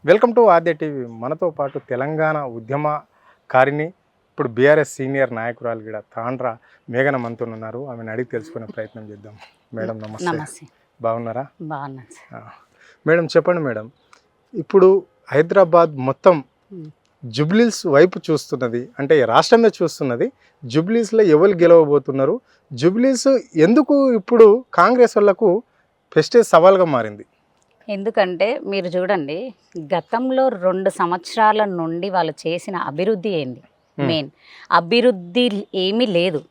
Welcome to Aadya TV. మనతో పాటు తెలంగాణ ఉద్యమకారిణి, ఇప్పుడు బీఆర్ఎస్ సీనియర్ నాయకురాలు కూడా తాండ్ర మేఘన మంతులు ఉన్నారు. ఆమెను అడిగి తెలుసుకునే ప్రయత్నం చేద్దాం. మేడం నమస్తే. బాగున్నారా? బాగున్నా. మేడం చెప్పండి మేడం, ఇప్పుడు హైదరాబాద్ మొత్తం జుబ్లీస్ వైపు చూస్తున్నది, అంటే రాష్ట్రమే చూస్తున్నది. జుబ్లీస్లో ఎవరు గెలవబోతున్నారు, జుబ్లీస్ ఎందుకు ఇప్పుడు కాంగ్రెస్ వాళ్ళకు ప్రెస్టేజ్ సవాల్గా మారింది? ఎందుకంటే మీరు చూడండి, గతంలో 2 సంవత్సరాల నుండి వాళ్ళు చేసిన అభివృద్ధి ఏంది? మెయిన్ అభివృద్ధి ఏమీ లేదు.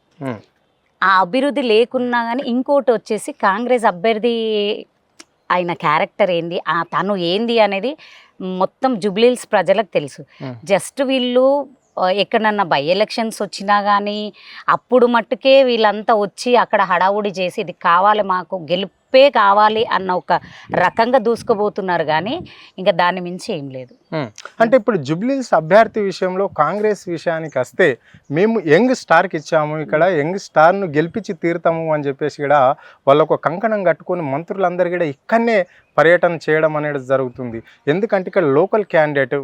ఆ అభివృద్ధి లేకున్నా కానీ ఇంకోటి వచ్చేసి కాంగ్రెస్ అభ్యర్థి ఆయన క్యారెక్టర్ ఏంది, తను ఏంది అనేది మొత్తం జుబ్లీహిల్స్ ప్రజలకు తెలుసు. జస్ట్ వీళ్ళు ఎక్కడన్నా బై ఎలక్షన్స్ వచ్చినా కానీ అప్పుడు మట్టుకే వీళ్ళంతా వచ్చి అక్కడ హడావుడి చేసి ఇది కావాలి, మాకు గెలుపే కావాలి అన్న ఒక రకంగా దూసుకుపోతున్నారు. కానీ ఇంకా దాని మించి ఏం లేదు. అంటే ఇప్పుడు జుబ్లీహిల్స్ అభ్యర్థి విషయంలో కాంగ్రెస్ విషయానికి వస్తే, మేము యంగ్ స్టార్కి ఇచ్చాము, ఇక్కడ యంగ్ స్టార్ను గెలిపించి తీరుతాము అని చెప్పేసి కూడా వాళ్ళకు కంకణం కట్టుకొని మంత్రులందరూ కూడా ఇక్కడనే పర్యటన చేయడం అనేది జరుగుతుంది. ఎందుకంటే ఇక్కడ లోకల్ క్యాండిడేట్,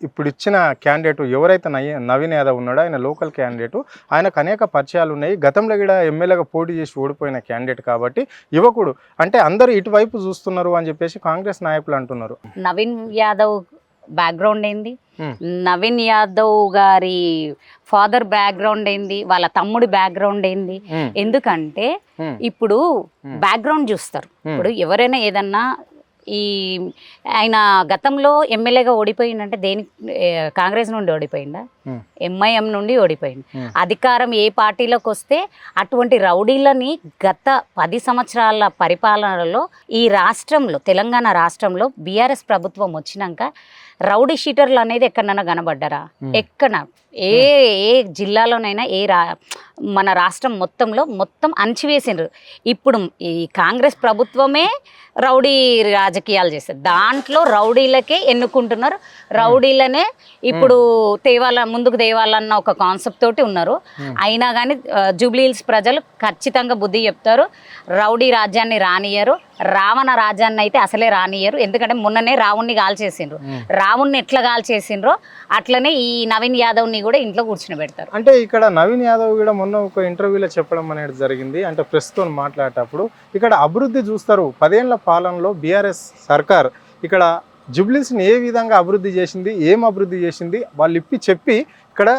ఇప్పుడు ఇచ్చిన క్యాండిడేట్ ఎవరైతే నవీన్ యాదవ్ ఉన్నాడో ఆయన లోకల్ క్యాండిడేట్, ఆయనకు అనేక పరిచయాలు ఉన్నాయి. గతంలో కూడా ఎమ్మెల్యేగా పోటీ చేసి ఓడిపోయిన క్యాండిడేట్ కాబట్టి యువకుడు, అంటే అందరూ ఇటువైపు చూస్తున్నారు అని చెప్పేసి కాంగ్రెస్ నాయకులు అంటున్నారు. నవీన్ యాదవ్ బ్యాక్గ్రౌండ్ ఏంది, నవీన్ యాదవ్ గారి ఫాదర్ బ్యాక్గ్రౌండ్ ఏంది, వాళ్ళ తమ్ముడి బ్యాక్గ్రౌండ్ ఏంది? ఎందుకంటే ఇప్పుడు బ్యాక్గ్రౌండ్ చూస్తారు. ఇప్పుడు ఎవరైనా ఏదన్నా ఆయన గతంలో ఎమ్మెల్యేగా ఓడిపోయిందంటే కాంగ్రెస్ నుండి ఓడిపోయిందా? ఎంఐఎం నుండి ఓడిపోయింది. అధికారం ఏ పార్టీలోకి వస్తే అటువంటి రౌడీలని గత 10 సంవత్సరాల పరిపాలనలో ఈ రాష్ట్రంలో, తెలంగాణ రాష్ట్రంలో బీఆర్ఎస్ ప్రభుత్వం వచ్చినాక రౌడీ షీటర్లు అనేది ఎక్కడన్నా కనబడ్డారా? ఎక్కడ ఏ జిల్లాలోనైనా మన రాష్ట్రం మొత్తం అణచివేసిండ్రు. ఇప్పుడు ఈ కాంగ్రెస్ ప్రభుత్వమే రౌడీ రాజకీయాలు చేస్తారు. దాంట్లో రౌడీలకే ఎన్నుకుంటున్నారు, రౌడీలనే ఇప్పుడు ముందుకు తేవాలన్న ఒక కాన్సెప్ట్ తోటి ఉన్నారు. అయినా కానీ జూబ్లీహిల్స్ ప్రజలు ఖచ్చితంగా బుద్ధి చెప్తారు. రౌడీ రాజ్యాన్ని రానియరు, రావణ రాజ్యాన్ని అయితే అసలే రానియరు. ఎందుకంటే మొన్ననే రావుణ్ణి కాల్చేసిండ్రు. రావుణ్ణి ఎట్లా కాల్చేసిండ్రో అట్లనే ఈ నవీన్ యాదవ్ని కూడా ఇంట్లో కూర్చుని పెడతారు. అంటే ఇక్కడ నవీన్ యాదవ్ కూడా మొన్న ఒక ఇంటర్వ్యూలో చెప్పడం అనేది జరిగింది. అంటే ప్రెస్తో మాట్లాడేటప్పుడు ఇక్కడ అభివృద్ధి చూస్తారు. 10 ఏళ్ల పాలనలో బీఆర్ఎస్ సర్కార్ ఇక్కడ జుబ్లీస్ని ఏ విధంగా అభివృద్ధి చేసింది, ఏం అభివృద్ధి చేసింది వాళ్ళు చెప్పి ఇక్కడ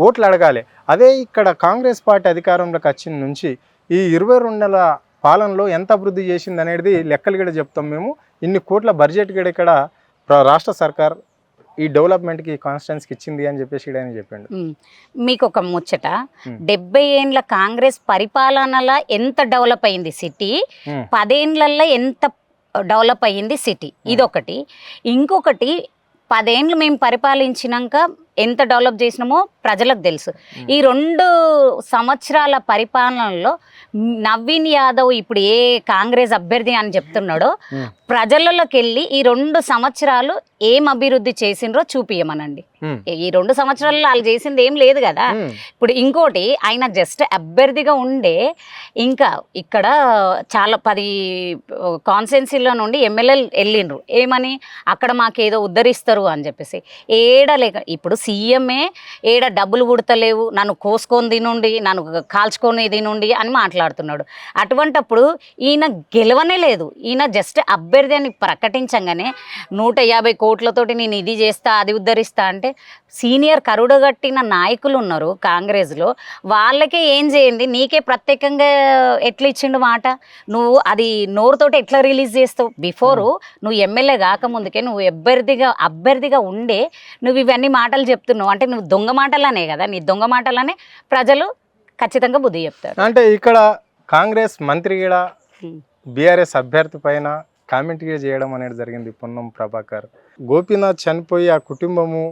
ఓట్లు అడగాలి. అదే ఇక్కడ కాంగ్రెస్ పార్టీ అధికారంలోకి వచ్చిన నుంచి ఈ 22 నెలల పాలనలో ఎంత అభివృద్ధి చేసింది అనేది లెక్కలు కూడా చెప్తాం మేము. ఇన్ని కోట్ల బడ్జెట్ కూడా ఇక్కడ రాష్ట్ర సర్కార్ ఈ డెవలప్మెంట్కి కాన్స్టిట్యున్సీకి ఇచ్చింది అని చెప్పేసి ఆయన చెప్పిండు. మీకు ఒక ముచ్చట, 70 ఏండ్ల కాంగ్రెస్ పరిపాలనలో ఎంత డెవలప్ అయింది సిటీ, 10 ఏండ్లలో ఎంత డెవలప్ అయ్యింది సిటీ, ఇదొకటి. ఇంకొకటి 10 ఏండ్లు మేము పరిపాలించినాక ఎంత డెవలప్ చేసినామో ప్రజలకు తెలుసు. ఈ 2 సంవత్సరాల పరిపాలనలో నవీన్ యాదవ్ ఇప్పుడు ఏ కాంగ్రెస్ అభ్యర్థి అని చెప్తున్నాడో ప్రజలలోకి వెళ్ళి ఈ 2 సంవత్సరాలు ఏం అభివృద్ధి చేసిండ్రో చూపియమనండి. ఈ 2 సంవత్సరాల్లో వాళ్ళు చేసింది ఏం లేదు కదా. ఇప్పుడు ఇంకోటి, ఆయన జస్ట్ అభ్యర్థిగా ఉండే ఇంకా ఇక్కడ చాలా 10 కాన్స్టిట్యున్సీలో నుండి ఎమ్మెల్యేలు వెళ్ళిండ్రు. ఏమని, అక్కడ మాకేదో ఉద్ధరిస్తారు అని చెప్పేసి. ఏడలేక ఇప్పుడు సీఎంఏ ఏడ డబ్బులు కుడతలేవు, నన్ను కోసుకొని తినుండి, నన్ను కాల్చుకొని తినుండి అని మాట్లాడుతున్నాడు. అటువంటప్పుడు ఈయన గెలవనే లేదు. ఈయన జస్ట్ అభ్యర్థి అని ప్రకటించగానే 150 కోట్లతోటి నేను ఇది చేస్తా, అది ఉద్ధరిస్తా అంటే, సీనియర్ కరుడుగట్టిన నాయకులు ఉన్నారు కాంగ్రెస్లో, వాళ్ళకే ఏం చేయండి, నీకే ప్రత్యేకంగా ఎట్లా ఇచ్చిండు మాట? నువ్వు అది నోరుతోటి ఎట్లా రిలీజ్ చేస్తావు? బిఫోరు నువ్వు ఎమ్మెల్యే కాకముందుకే నువ్వు అభ్యర్థిగా ఉండే నువ్వు ఇవన్నీ మాటలు చెప్తున్నావు అంటే నువ్వు దొంగ మాటలనే కదా. నీ దొంగ మాటలనే ప్రజలు ఖచ్చితంగా బుద్ధి చెప్తారు. అంటే ఇక్కడ కాంగ్రెస్ మంత్రి కూడా బీఆర్ఎస్ అభ్యర్థి పైన కామెంట్ చేయడం అనేది జరిగింది. పొన్నం ప్రభాకర్, గోపీనాథ్ చనిపోయి ఆ కుటుంబము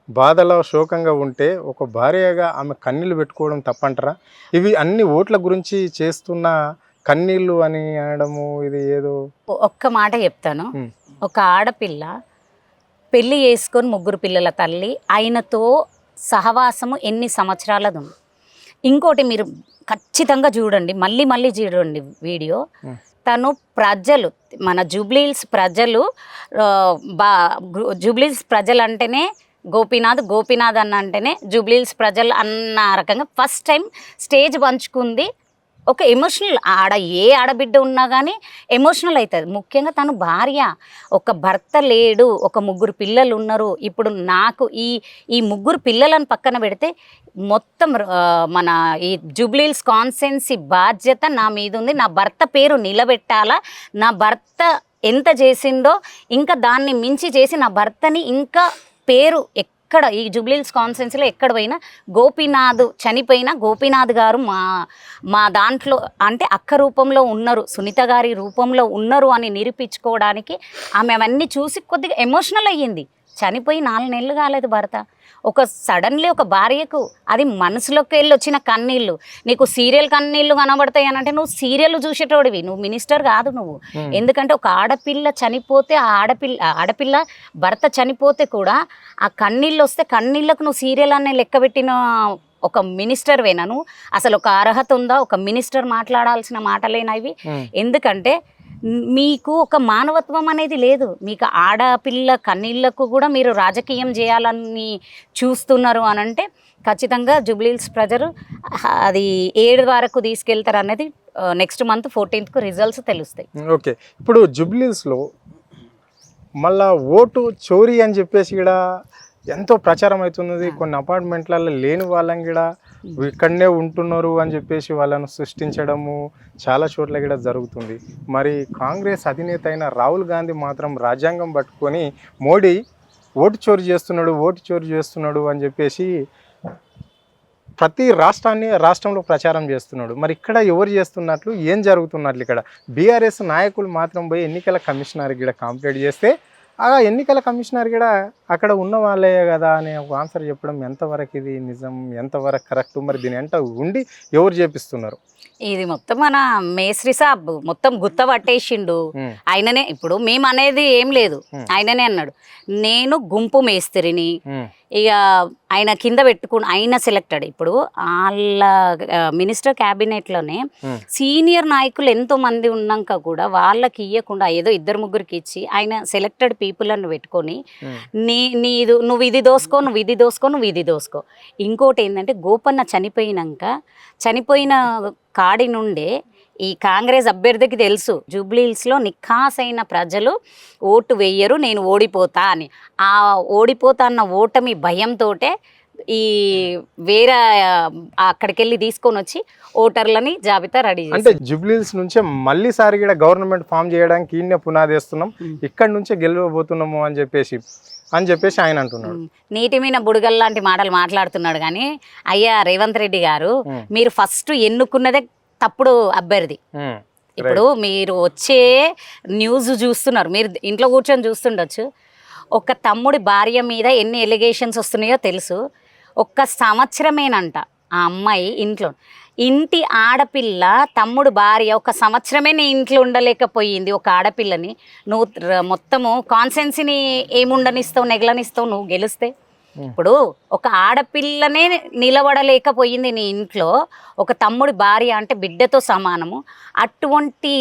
బాధలో శోకంగా ఉంటే ఒక భార్యగా ఆమె కన్నీళ్ళు పెట్టుకోవడం తప్పంటారా? ఇవి అన్ని ఓట్ల గురించి చేస్తున్న కన్నీళ్ళు అని అనడము, ఇది ఏదో. ఒక్క మాట చెప్తాను, ఒక ఆడపిల్ల పెళ్లి చేసుకొని 3 పిల్లల తల్లి, ఆయనతో సహవాసము ఎన్ని సంవత్సరాలది ఉంది. ఇంకోటి మీరు ఖచ్చితంగా చూడండి, మళ్ళీ చూడండి వీడియో, తను ప్రజలు మన జూబ్లీహిల్స్ ప్రజలు జూబ్లీహిల్స్ ప్రజలు అంటేనే గోపీనాథ్ అన్న అంటేనే జూబ్లీహిల్స్ ప్రజలు అన్న రకంగా ఫస్ట్ టైం స్టేజ్ పంచుకుంది. ఒక ఎమోషనల్ ఏ ఆడబిడ్డ ఉన్నా కానీ ఎమోషనల్ అవుతుంది. ముఖ్యంగా తను భార్య, ఒక భర్త లేడు, ఒక 3 పిల్లలు ఉన్నారు. ఇప్పుడు నాకు ఈ 3 పిల్లలను పక్కన పెడితే మొత్తం మన ఈ జూబ్లీహిల్స్ కాన్స్టిట్యుయెన్సీ బాధ్యత నా మీద ఉంది. నా భర్త పేరు నిలబెట్టాలా, నా భర్త ఎంత చేసిండో ఇంకా దాన్ని మించి చేసి నా భర్తని ఇంకా పేరు ఎక్కడ ఈ జూబ్లీహిల్స్ కాన్స్టిట్యుయెన్సీలో ఎక్కడ పోయినా గోపీనాథ్ చనిపోయినా గోపీనాథ్ గారు మా దాంట్లో అంటే అక్క రూపంలో ఉన్నారు, సునీత గారి రూపంలో ఉన్నారు అని నిరూపించుకోవడానికి ఆమె అవన్నీ చూసి కొద్దిగా ఎమోషనల్ అయ్యింది. చనిపోయి 4 నెలలు కాలేదు భర్త. సడన్లీ ఒక భార్యకు అది మనసులోకి వెళ్ళి వచ్చిన కన్నీళ్ళు. నీకు సీరియల్ కన్నీళ్ళు కనబడతాయి అని అంటే నువ్వు సీరియల్ చూసేటోడివి, నువ్వు మినిస్టర్ కాదు నువ్వు. ఎందుకంటే ఒక ఆడపిల్ల చనిపోతే ఆ ఆడపిల్ల భర్త చనిపోతే కూడా ఆ కన్నీళ్ళు వస్తే కన్నీళ్ళకు నువ్వు సీరియల్ అనే లెక్కబెట్టిన ఒక మినిస్టర్ వేనా నువ్వు? అసలు ఒక అర్హత ఉందా? ఒక మినిస్టర్ మాట్లాడాల్సిన మాటలేనవి. ఎందుకంటే మీకు ఒక మానవత్వం అనేది లేదు. మీకు ఆడపిల్ల కన్నీళ్లకు కూడా మీరు రాజకీయం చేయాలని చూస్తున్నారు అని అంటే ఖచ్చితంగా జూబ్లీహిల్స్ ప్రజలు అది 7 వరకు తీసుకెళ్తారు అనేది నెక్స్ట్ మంత్ 14th రిజల్ట్స్ తెలుస్తాయి. ఓకే, ఇప్పుడు జూబ్లీహిల్స్లో మళ్ళా ఓటు చోరీ అని చెప్పేసి కూడా ఎంతో ప్రచారం అవుతున్నది. కొన్ని అపార్ట్మెంట్లలో లేని వాళ్ళని కూడా ఇక్కడనే ఉంటున్నారు అని చెప్పేసి వాళ్ళను సృష్టించడము చాలా చోట్ల కూడా జరుగుతుంది. మరి కాంగ్రెస్ అధినేత అయిన రాహుల్ గాంధీ మాత్రం రాజ్యాంగం పట్టుకొని మోడీ ఓటు చోరీ చేస్తున్నాడు అని చెప్పేసి ప్రతి రాష్ట్రంలో ప్రచారం చేస్తున్నాడు. మరి ఇక్కడ ఎవరు చేస్తున్నట్లు, ఏం జరుగుతున్నట్లు? ఇక్కడ బీఆర్ఎస్ నాయకులు మాత్రం పోయి ఎన్నికల కమిషనర్ కూడా కంప్లైంట్ చేస్తే ఆ ఎన్నికల కమిషనర్ కూడా అక్కడ ఉన్న వాళ్ళే కదా అనే ఒక ఆన్సర్ చెప్పడం ఎంతవరకు ఇది నిజం, ఎంతవరకు కరెక్ట్? మరి దీని వెంట ఉండి ఎవరు చేపిస్తున్నారు? ఇది మొత్తం మన మేస్త్రి సాబ్ మొత్తం గుత్త పట్టేసిండు. ఆయననే ఇప్పుడు మేము అనేది ఏం లేదు, ఆయననే అన్నాడు నేను గుంపు మేస్త్రిని. ఇక ఆయన కింద పెట్టుకుని ఆయన సెలెక్టెడ్. ఇప్పుడు వాళ్ళ మినిస్టర్ క్యాబినెట్లోనే సీనియర్ నాయకులు ఎంతో మంది ఉన్నాక కూడా వాళ్ళకి ఇవ్వకుండా ఏదో 2-3కి ఇచ్చి ఆయన సెలెక్టెడ్ పీపుల్ అని పెట్టుకొని నువ్వు ఇది దోసుకో. ఇంకోటి ఏంటంటే గోపన్న చనిపోయిన కాడి నుండే ఈ కాంగ్రెస్ అభ్యర్థికి తెలుసు జూబ్లీహిల్స్లో నిఖాసైన ప్రజలు ఓటు వేయరు, నేను ఓడిపోతా అని. ఆ ఓడిపోతా అన్న ఓటమి భయంతో ఈ వేరే అక్కడికి వెళ్ళి తీసుకొని వచ్చి ఓటర్లని జాబితా రెడీ చేసి అంటే జూబ్లీహిల్స్ నుంచే మళ్ళీసారి కూడా గవర్నమెంట్ ఫామ్ చేయడానికి ఈయన పునాది వేస్తున్నాం, ఇక్కడి నుంచే గెలవబోతున్నాము అని చెప్పేసి ఆయన అంటున్నాడు. నీటి మీద బుడగల్ లాంటి మాటలు మాట్లాడుతున్నాడు. కానీ అయ్యా రేవంత్ రెడ్డి గారు, మీరు ఫస్ట్ ఎన్నుకున్నదే తప్పుడు అభ్యర్థి. ఇప్పుడు మీరు వచ్చే న్యూస్ చూస్తున్నారు, మీరు ఇంట్లో కూర్చొని చూస్తుండొచ్చు. ఒక తమ్ముడి భార్య మీద ఎన్ని ఎలిగేషన్స్ వస్తున్నాయో తెలుసు. 1 సంవత్సరమేనంట ఆ అమ్మాయి ఇంటి ఆడపిల్ల తమ్ముడు భార్య 1 సంవత్సరమే నీ ఇంట్లో ఉండలేకపోయింది. ఒక ఆడపిల్లని నువ్వు మొత్తము కాన్సెన్సీని ఏముండనిస్తావు, నెగలనిస్తావు నువ్వు గెలిస్తే? ఇప్పుడు ఒక ఆడపిల్లనే నిలబడలేకపోయింది నీ ఇంట్లో, ఒక తమ్ముడి భార్య అంటే బిడ్డతో సమానము. అటువంటి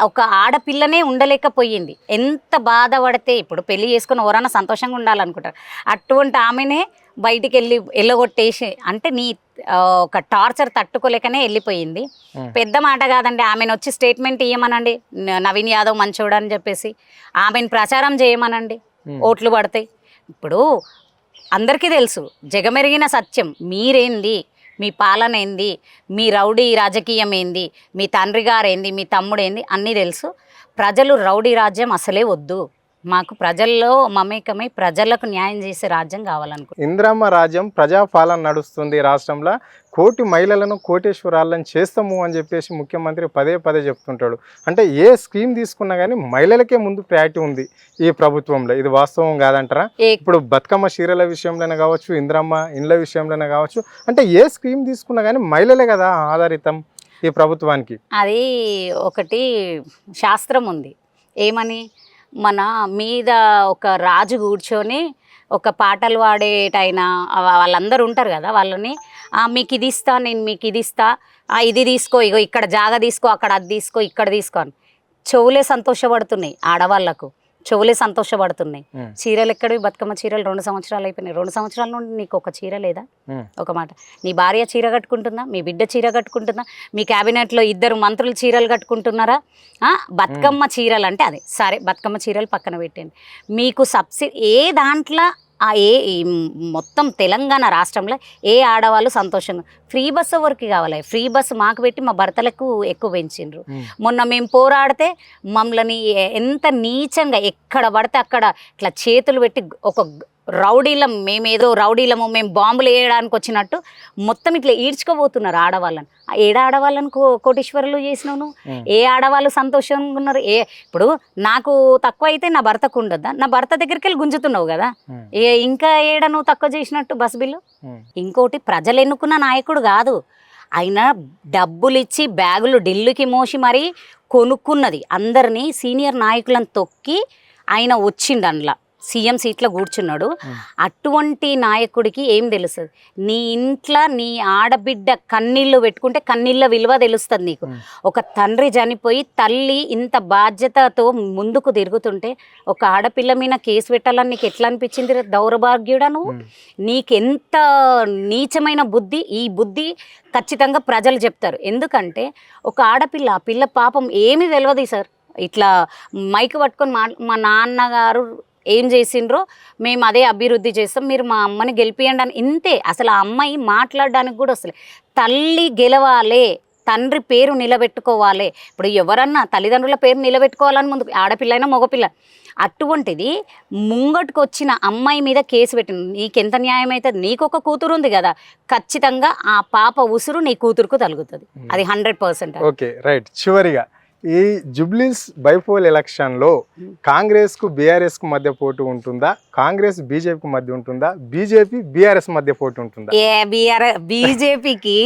ఒక ఆడపిల్లనే ఉండలేకపోయింది. ఎంత బాధపడితే ఇప్పుడు పెళ్లి చేసుకుని ఎవరైనా సంతోషంగా ఉండాలనుకుంటారు, అటువంటి ఆమెనే బయటికి వెళ్ళగొట్టేసి అంటే నీ ఒక టార్చర్ తట్టుకోలేకనే వెళ్ళిపోయింది. పెద్ద మాట కాదండి. ఆమెను వచ్చి స్టేట్మెంట్ ఇవ్వమనండి, నవీన్ యాదవ్ మంచోడు అని చెప్పేసి ఆమెను ప్రచారం చేయమనండి, ఓట్లు పడతాయి. ఇప్పుడు అందరికీ తెలుసు, జగమెరిగిన సత్యం. మీరేంది, మీ పాలన ఏంది, మీ రౌడీ రాజకీయం ఏంది, మీ తండ్రి గారేంది, మీ తమ్ముడేంది అన్నీ తెలుసు. ప్రజలు రౌడీ రాజ్యం అసలే వద్దు, మాకు ప్రజల్లో మమేకమై ప్రజలకు న్యాయం చేసే రాజ్యం కావాలనుకుంటున్నాను. ఇందిరమ్మ రాజ్యం ప్రజాపాలన నడుస్తుంది రాష్ట్రంలో, 1,000,000 మహిళలను కోటేశ్వరాలను చేస్తాము అని చెప్పేసి ముఖ్యమంత్రి పదే చెప్తుంటాడు. అంటే ఏ స్కీమ్ తీసుకున్నా కానీ మహిళలకే ముందు ప్రయారిటీ ఉంది ఈ ప్రభుత్వంలో. ఇది వాస్తవం కాదంటారా? ఇప్పుడు బతుకమ్మ చీరల విషయంలోనే కావచ్చు, ఇందిరమ్మ ఇండ్ల విషయంలోనే కావచ్చు, అంటే ఏ స్కీమ్ తీసుకున్నా కానీ మహిళలే కదా ఆధారితం ఈ ప్రభుత్వానికి. అది ఒకటి శాస్త్రం ఉంది, ఏమని మన మీద ఒక రాజు కూర్చొని ఒక పాటలు పాడేటైనా వాళ్ళందరూ ఉంటారు కదా, వాళ్ళని మీకు ఇది ఇస్తా, నేను మీకు ఇది ఇస్తా, ఇది తీసుకో, ఇగో ఇక్కడ జాగా తీసుకో, అక్కడ అది తీసుకో, ఇక్కడ తీసుకో అని చెవులే సంతోషపడుతున్నాయి, ఆడవాళ్ళకు చెవులే సంతోషపడుతున్నాయి. చీరలు ఎక్కడివి? బతుకమ్మ చీరలు 2 సంవత్సరాలు అయిపోయినాయి. 2 సంవత్సరాల నుండి నీకు ఒక చీర లేదా? ఒక మాట, నీ భార్య చీర కట్టుకుంటుందా? మీ బిడ్డ చీర కట్టుకుంటుందా? మీ క్యాబినెట్లో 2 మంత్రులు చీరలు కట్టుకుంటున్నారా? బతుకమ్మ చీరలు అంటే అదే సరే, బతుకమ్మ చీరలు పక్కన పెట్టండి. మీకు సబ్సిడీ ఏ దాంట్లో మొత్తం తెలంగాణ రాష్ట్రంలో ఏ ఆడవాళ్ళు సంతోషంగా ఫ్రీ బస్సు ఎవరికి కావాలి? ఫ్రీ బస్సు మాకు పెట్టి మా భర్తలకు ఎక్కువ పెంచిండ్రు. మొన్న మేము పోరాడితే మమ్మల్ని ఎంత నీచంగా ఎక్కడ పడితే అక్కడ ఇట్లా చేతులు పెట్టి ఒక రౌడీలం, మేమేదో రౌడీలము, మేము బాంబులు వేయడానికి వచ్చినట్టు మొత్తం ఇట్లా ఈడ్చుకోబోతున్నారు ఆడవాళ్ళని. ఏడ ఆడవాళ్ళని కోటీశ్వరులు చేసినావు? ఏ ఆడవాళ్ళు సంతోషంగా ఉన్నారు? ఇప్పుడు నాకు తక్కువ అయితే నా భర్తకు ఉండద్దా? నా భర్త దగ్గరికి వెళ్ళి గుంజుతున్నావు కదా, ఇంకా ఏడ నువ్వు తక్కువ చేసినట్టు బస్ బిల్లు? ఇంకోటి, ప్రజలు ఎన్నుకున్న నాయకుడు కాదు ఆయన, డబ్బులు ఇచ్చి బ్యాగులు ఢిల్లీకి మోసి మరీ కొనుక్కున్నది. అందరినీ సీనియర్ నాయకులను తొక్కి ఆయన వచ్చిండు, అందులో సీఎం సీట్లో కూర్చున్నాడు. అటువంటి నాయకుడికి ఏం తెలుస్తుంది? నీ ఇంట్లో నీ ఆడబిడ్డ కన్నీళ్ళు పెట్టుకుంటే కన్నీళ్ళ విలువ తెలుస్తుంది నీకు. ఒక తండ్రి చనిపోయి తల్లి ఇంత బాధ్యతతో ముందుకు తిరుగుతుంటే ఒక ఆడపిల్ల మీద కేసు పెట్టాలని నీకు ఎట్లా అనిపించింది? దౌర్భాగ్యుడా నువ్వు! నీకెంత నీచమైన బుద్ధి! ఈ బుద్ధి ఖచ్చితంగా ప్రజలు చెప్తారు. ఎందుకంటే ఒక ఆడపిల్ల, ఆ పిల్ల పాపం ఏమీ తెలియదు సార్. ఇట్లా మైక్ పట్టుకొని మా నాన్నగారు ఏం చేసిండ్రో మేము అదే అభివృద్ధి చేస్తాం, మీరు మా అమ్మని గెలిపియండి అని, ఇంతే. అసలు ఆ అమ్మాయి మాట్లాడడానికి కూడా వస్తలే. తల్లి గెలవాలి, తండ్రి పేరు నిలబెట్టుకోవాలి. ఇప్పుడు ఎవరన్నా తల్లిదండ్రుల పేరు నిలబెట్టుకోవాలని ముందు, ఆడపిల్లైనా మగపిల్ల. అటువంటిది ముంగట్టుకు వచ్చిన అమ్మాయి మీద కేసు పెట్టింది. నీకెంత న్యాయం అవుతుంది? నీకు ఒక కూతురు ఉంది కదా, ఖచ్చితంగా ఆ పాప ఉసురు నీ కూతురుకు తగులుతుంది, అది 100%. Okay, right. చివరిగా ఈ జుబ్లీస్ బైపోల్ ఎలక్షన్లో కాంగ్రెస్కు బీఆర్ఎస్కు మధ్య పోటీ ఉంటుందా? కాంగ్రెస్ బీజేపీకి మధ్య ఉంటుందా? బీజేపీ బీఆర్ఎస్ మధ్య పోటీ ఉంటుందా? బీజేపీకి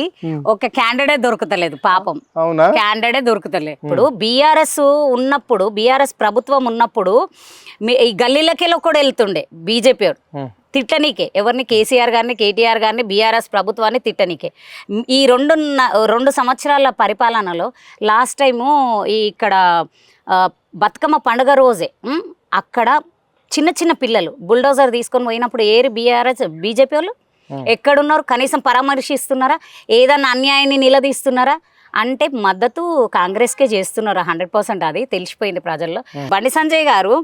ఒక క్యాండిడేట్ దొరుకుతలేదు పాపం. అవునా? క్యాండిడేట్ దొరుకుతలేదు. ఇప్పుడు బీఆర్ఎస్ ఉన్నప్పుడు, బీఆర్ఎస్ ప్రభుత్వం ఉన్నప్పుడు ఈ గల్లీలకెళ్ళి కూడా వెళ్తుండే బీజేపీ తిట్టనీకే, ఎవరిని? కేసీఆర్ గారిని, కేటీఆర్ గారిని, బీఆర్ఎస్ ప్రభుత్వాన్ని తిట్టనీకే. ఈ 2 సంవత్సరాల పరిపాలనలో లాస్ట్ టైము ఇక్కడ బతుకమ్మ పండుగ రోజే అక్కడ చిన్న చిన్న పిల్లలు బుల్డోజర్ తీసుకొని పోయినప్పుడు బీఆర్ఎస్ బీజేపీ వాళ్ళు ఎక్కడున్నారు? కనీసం పరామర్శిస్తున్నారా? ఏదన్నా అన్యాయాన్ని నిలదీస్తున్నారా? అంటే మద్దతు కాంగ్రెస్కే చేస్తున్నారు 100%. అది తెలిసిపోయింది ప్రజల్లో. బండి సంజయ్ గారు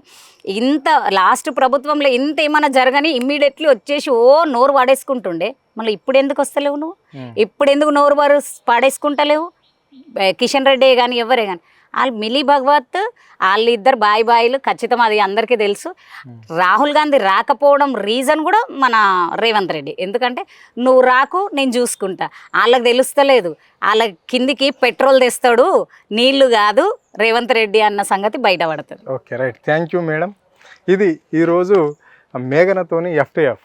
ఇంత లాస్ట్ ప్రభుత్వంలో ఇంత ఏమైనా జరగని ఇమ్మీడియట్లీ వచ్చేసి నోరు పాడేసుకుంటుండే. మళ్ళీ ఇప్పుడు ఎందుకు వస్తలేవు నువ్వు? ఇప్పుడు ఎందుకు నోరు పాడేసుకుంటలేవు? కిషన్ రెడ్డి కానీ ఎవరే కానీ వాళ్ళు మిలీ భగవత్, వాళ్ళిద్దరు బాయిలు ఖచ్చితం, అది అందరికీ తెలుసు. రాహుల్ గాంధీ రాకపోవడం రీజన్ కూడా మన రేవంత్ రెడ్డి. ఎందుకంటే నువ్వు రాకు, నేను చూసుకుంటా. వాళ్ళకి తెలుస్తలేదు, వాళ్ళ కిందికి పెట్రోల్ తెస్తాడు, నీళ్లు కాదు రేవంత్ రెడ్డి అన్న సంగతి బయటపడుతుంది. Okay, right. Thank you madam. ఇది ఈరోజు మేఘనతోని FTF